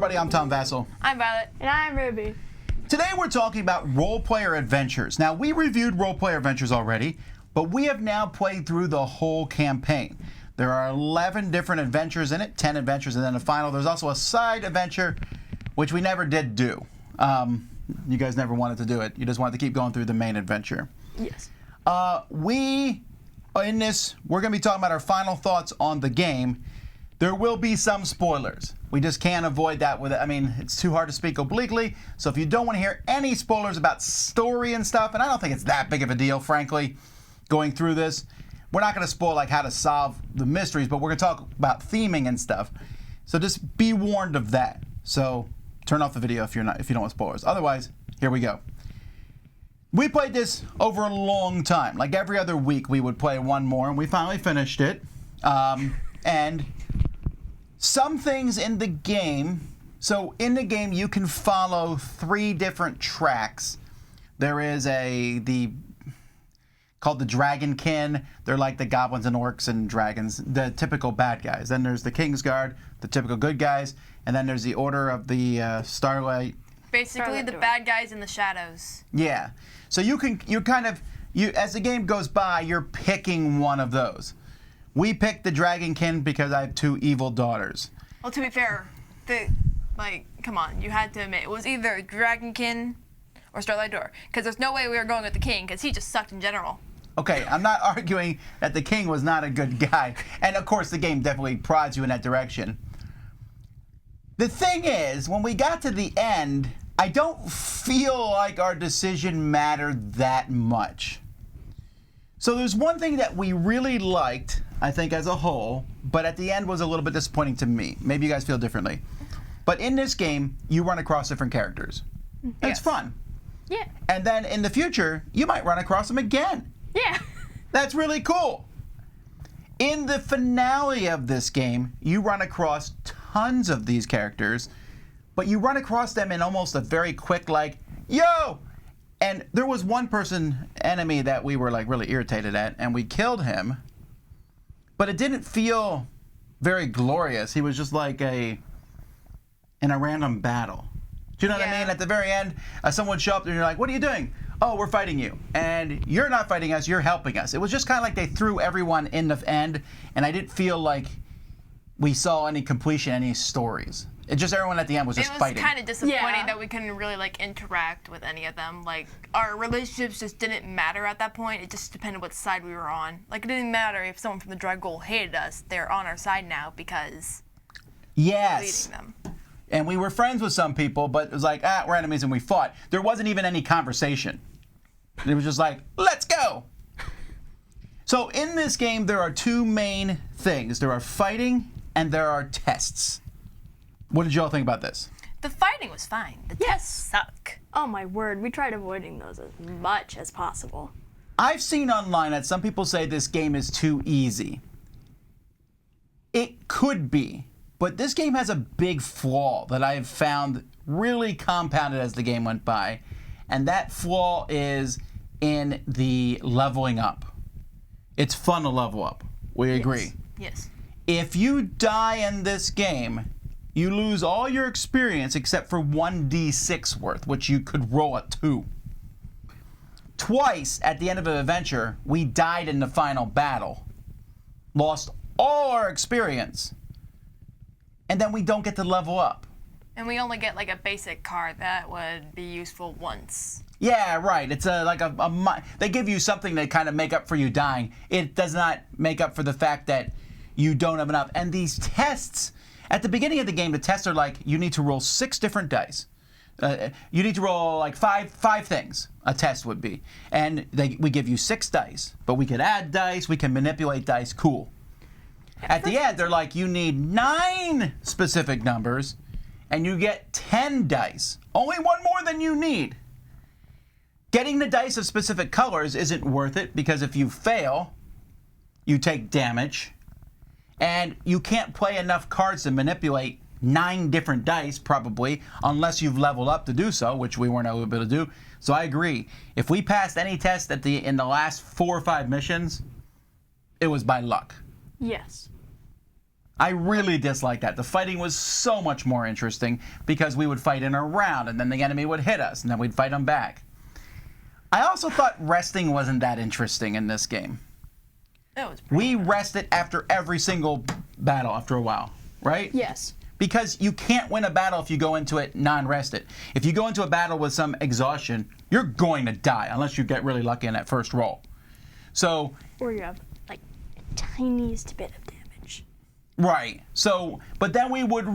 everybody, I'm Tom Vasel. I'm Violet. And I'm Ruby. Today we're talking about role-player adventures. Now, we reviewed role-player adventures already, but we have now played through the whole campaign. There are 11 different adventures in it, 10 adventures, and then a final. There's also a side adventure, which we never did do. You guys never wanted to do it. You just wanted to keep going through the main adventure. Yes. We're going to be talking about our final thoughts on the game. There will be some spoilers. We just can't avoid that with it. I mean, it's too hard to speak obliquely. So if you don't want to hear any spoilers about story and stuff, and I don't think it's that big of a deal, frankly, going through this, we're not going to spoil like how to solve the mysteries, but we're going to talk about theming and stuff. So just be warned of that. So turn off the video if you don't want spoilers. Otherwise, here we go. We played this over a long time. Like every other week, we would play one more, and we finally finished it. And some things in the game, so in the game you can follow 3 different tracks. There is called the Dragonkin. They're like the goblins and orcs and dragons, the typical bad guys. Then there's the Kingsguard, the typical good guys, and then there's the Order of the Starlight. Basically, the bad guys in the shadows. Yeah. So you as the game goes by, you're picking one of those. We picked the Dragonkin because I have 2 evil daughters. Well, to be fair, come on, you had to admit, it was either Dragonkin or Starlight Door. Because there's no way we were going with the king, because he just sucked in general. Okay, I'm not arguing that the king was not a good guy. And of course, the game definitely prods you in that direction. The thing is, when we got to the end, I don't feel like our decision mattered that much. So there's one thing that we really liked, I think, as a whole, but at the end was a little bit disappointing to me. Maybe you guys feel differently. But in this game, you run across different characters. It's fun. Yeah. And then in the future, you might run across them again. Yeah. That's really cool. In the finale of this game, you run across tons of these characters, but you run across them in almost a very quick, like, yo! And there was one enemy that we were like really irritated at, and we killed him, but it didn't feel very glorious. He was just like in a random battle. Do you know what I mean? At the very end, someone would show up and you're like, what are you doing? Oh, we're fighting you. And you're not fighting us, you're helping us. It was just kind of like they threw everyone in the end, and I didn't feel like we saw any completion, any stories. It just everyone at the end was just fighting. It was kind of disappointing that we couldn't really interact with any of them. Like, our relationships just didn't matter at that point. It just depended what side we were on. Like, it didn't matter if someone from the Dragul hated us. They're on our side now because we're leading them. And we were friends with some people, but it was like, we're enemies and we fought. There wasn't even any conversation. It was just like, let's go. So in this game, there are 2 main things. There are fighting and there are tests. What did you all think about this? The fighting was fine. The tests suck. Oh my word, we tried avoiding those as much as possible. I've seen online that some people say this game is too easy. It could be, but this game has a big flaw that I've found really compounded as the game went by, and that flaw is in the leveling up. It's fun to level up. We agree. Yes. If you die in this game, you lose all your experience except for 1d6 worth, which you could roll at 2. Twice at the end of an adventure, we died in the final battle, lost all our experience, and then we don't get to level up. And we only get a basic card that would be useful once. Yeah, right. It's they give you something to kind of make up for you dying. It does not make up for the fact that you don't have enough. And these tests, at the beginning of the game, the tests are like, you need to roll 6 different dice. You need to roll like five things, a test would be. And we give you 6 dice, but we can add dice, we can manipulate dice, cool. At the end, they're like, you need 9 specific numbers, and you get 10 dice. Only 1 more than you need. Getting the dice of specific colors isn't worth it, because if you fail, you take damage. And you can't play enough cards to manipulate 9 different dice, probably, unless you've leveled up to do so, which we weren't able to do. So I agree. If we passed any test in the last 4 or 5 missions, it was by luck. Yes. I really disliked that. The fighting was so much more interesting because we would fight in a round and then the enemy would hit us and then we'd fight them back. I also thought resting wasn't that interesting in this game. It was We rested after every single battle after a while, right? Yes. Because you can't win a battle if you go into it non-rested. If you go into a battle with some exhaustion, you're going to die unless you get really lucky in that first roll. So, Or you have like a tiniest bit of damage. right. So, but then we would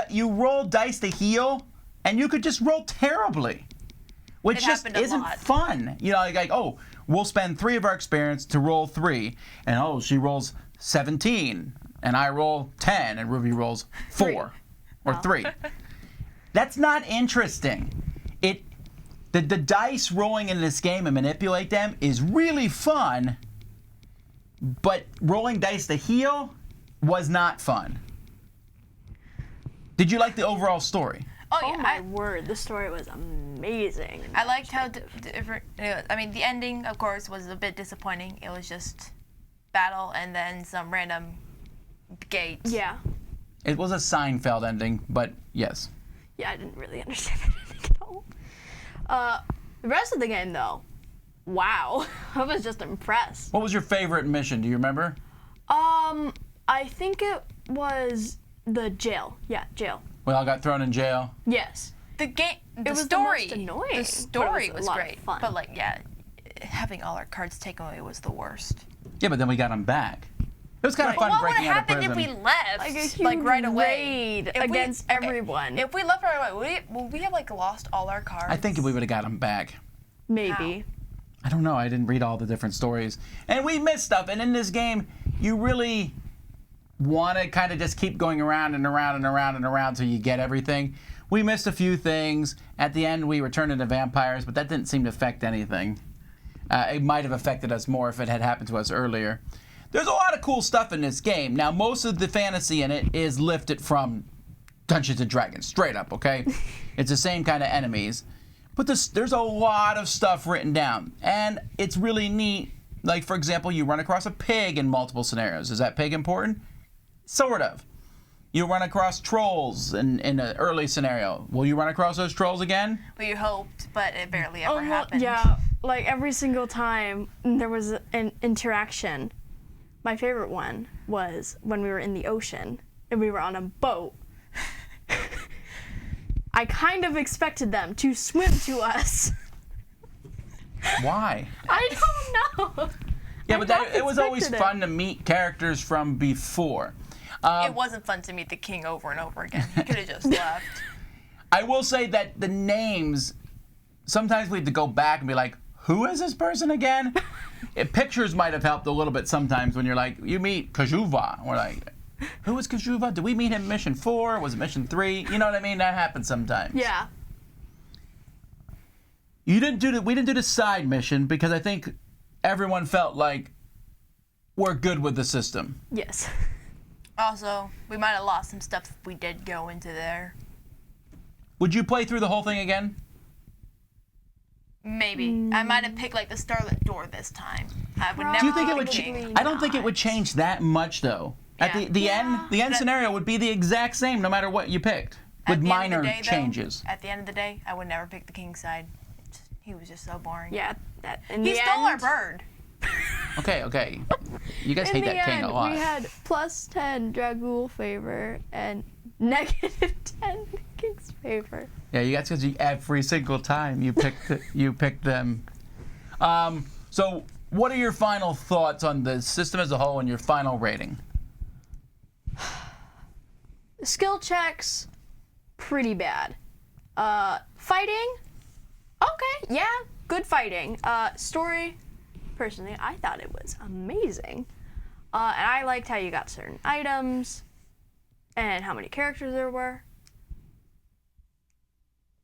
you roll dice to heal, and you could just roll terribly, which It just happened a isn't lot. fun. You know, like, oh, we'll spend 3 of our experience to roll 3, and oh, she rolls 17, and I roll 10, and Ruby rolls 4 or 3. That's not interesting. The dice rolling in this game and manipulate them is really fun, but rolling dice to heal was not fun. Did you like the overall story? Oh Oh yeah, my word, the story was amazing. I liked how different. I mean, the ending, of course, was a bit disappointing. It was just battle and then some random gate. Yeah. It was a Seinfeld ending, but yes. Yeah, I didn't really understand anything at all. The rest of the game, though, wow, I was just impressed. What was your favorite mission? Do you remember? I think it was the jail. Yeah, jail. We all got thrown in jail. Yes. The game, the was the story, most annoying, the story but it was was a lot of great. fun. But like, yeah, having all our cards taken away was the worst. Yeah, but then we got them back. It was kind of Right. fun What would breaking have out of happened prison. if we left, Like a huge like right away, raid If we- against okay, everyone. If we left right away, would we have like lost all our cards? I think we would have got them back. Maybe. I don't know. I didn't read all the different stories. And we missed stuff. And in this game, you really want to kind of just keep going around and around and around and around till you get everything. We missed a few things. At the end, we returned into vampires, but that didn't seem to affect anything. It might have affected us more if it had happened to us earlier. There's a lot of cool stuff in this game. Now, most of the fantasy in it is lifted from Dungeons & Dragons, straight up, okay? It's the same kind of enemies. But there's a lot of stuff written down, and it's really neat. Like, for example, you run across a pig in multiple scenarios. Is that pig important? Sort of. You run across trolls in an early scenario. Will you run across those trolls again? We hoped, but it barely ever well, happened. yeah, like every single time there was an interaction. My favorite one was when we were in the ocean and we were on a boat. I kind of expected them to swim to us. Why? I don't know. Yeah, I but half it was always expected it. fun to meet characters from before. It wasn't fun to meet the king over and over again. He could have just left. I will say that the names, sometimes we had to go back and be like, who is this person again? Pictures might have helped a little bit sometimes when you're like, you meet Kajuva. And we're like, who is Kajuva? Did we meet him in mission 4? Was it mission 3? You know what I mean? That happens sometimes. Yeah. We didn't do the side mission because I think everyone felt like we're good with the system. Yes. Also, we might have lost some stuff if we did go into there. Would you play through the whole thing again? Maybe. I might have picked like the Starlit Door this time. I would never Do you think pick it would? the king. I don't think it would change that much though. At Yeah. the end, the end scenario would be the exact same no matter what you picked, At with the end of the minor day, though, changes. At the end of the day, I would never pick the king's side. He was just so boring. Yeah. In He the stole our end, bird. Okay. You guys In hate the that king end, a lot. we had +10 Dragul favor and -10 King's favor. Yeah, you guys, because every single time you picked them. So, what are your final thoughts on the system as a whole and your final rating? Skill checks, pretty bad. Fighting, okay, yeah, good fighting. Story, personally, I thought it was amazing. And I liked how you got certain items and how many characters there were.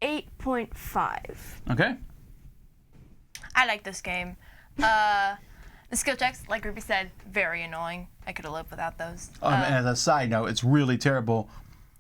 8.5. Okay. I like this game. The skill checks, like Ruby said, very annoying. I could have lived without those. And as a side note, it's really terrible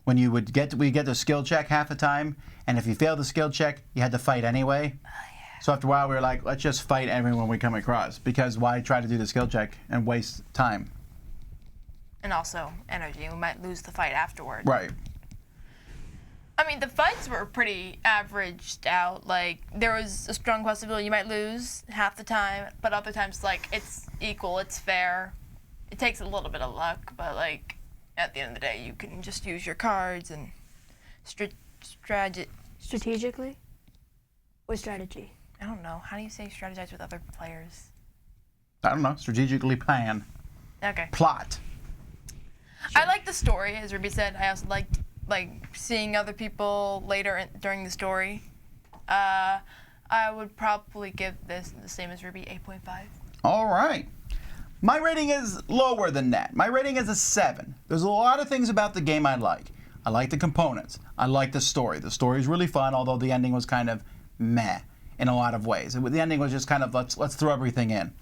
when you would get the skill check half the time, and if you failed the skill check, you had to fight anyway. So after a while, we were like, let's just fight everyone we come across, because why try to do the skill check and waste time? And also energy, and we might lose the fight afterward. Right. I mean, the fights were pretty averaged out. Like, there was a strong possibility you might lose half the time, but other times, like, it's equal, it's fair. It takes a little bit of luck, but, like, at the end of the day, you can just use your cards and Strategically? Or strategy? I don't know. How do you say strategize with other players? I don't know. Strategically plan. Okay. Plot. I like the story, as Ruby said. I also liked seeing other people later during the story. I would probably give this the same as Ruby, 8.5. All right. My rating is lower than that. My rating is a 7. There's a lot of things about the game I like. I like the components. I like the story. The story is really fun, although the ending was kind of meh in a lot of ways. The ending was just kind of let's throw everything in.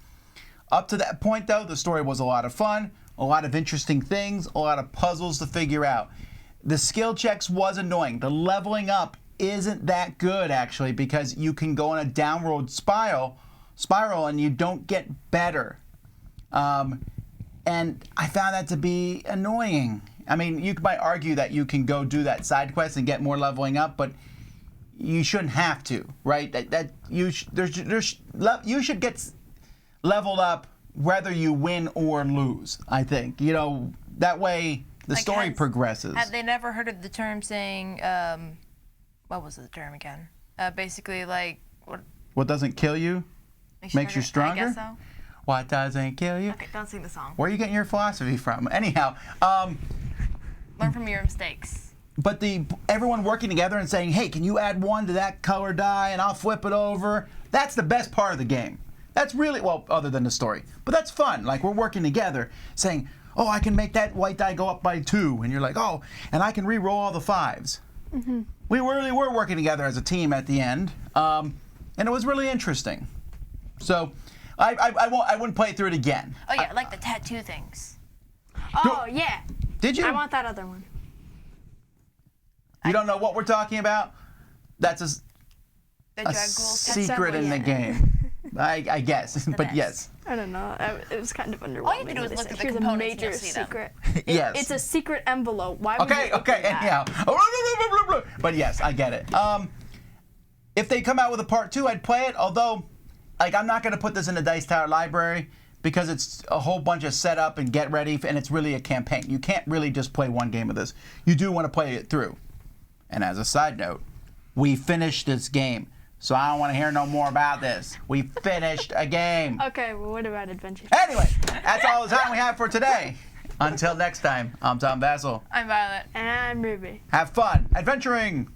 Up to that point, though, the story was a lot of fun, a lot of interesting things, a lot of puzzles to figure out. The skill checks was annoying. The leveling up isn't that good, actually, because you can go in a downward spiral and you don't get better. And I found that to be annoying. I mean, you might argue that you can go do that side quest and get more leveling up, but you shouldn't have to, right? You should get leveled up whether you win or lose, I think. You know, that way the story progresses. Had they never heard of the term saying, what was the term again? Basically, like, what doesn't kill you makes you stronger? I guess so. What doesn't kill you? Okay, don't sing the song. Where are you getting your philosophy from? Anyhow, learn from your mistakes. But everyone working together and saying, hey, can you add 1 to that color die and I'll flip it over? That's the best part of the game. That's really, well, other than the story. But that's fun. Like, we're working together saying, oh, I can make that white die go up by 2. And you're like, oh, and I can re-roll all the 5s. Mm-hmm. We really were working together as a team at the end. And it was really interesting. So I wouldn't play through it again. Oh, yeah, like the tattoo things. Oh, yeah. Did you? I want that other one. You don't know what we're talking about? That's The a Drag Ghouls tattoo. secret in the Yeah. game. I guess, but best. yes. I don't know. It was kind of underwhelming. All you have to do is look at the Here's a components and major you'll see them. secret. Yes. It's a secret envelope. Why would Okay, you open that? anyhow. But yes, I get it. If they come out with a part 2, I'd play it, although, like, I'm not going to put this in the Dice Tower library because it's a whole bunch of setup and get ready, and it's really a campaign. You can't really just play one game of this. You do want to play it through. And as a side note, we finished this game, so I don't want to hear no more about this. We finished a game. Okay, well, what about Adventure? Anyway, that's all the time we have for today. Until next time, I'm Tom Vasel. I'm Violet. And I'm Ruby. Have fun adventuring.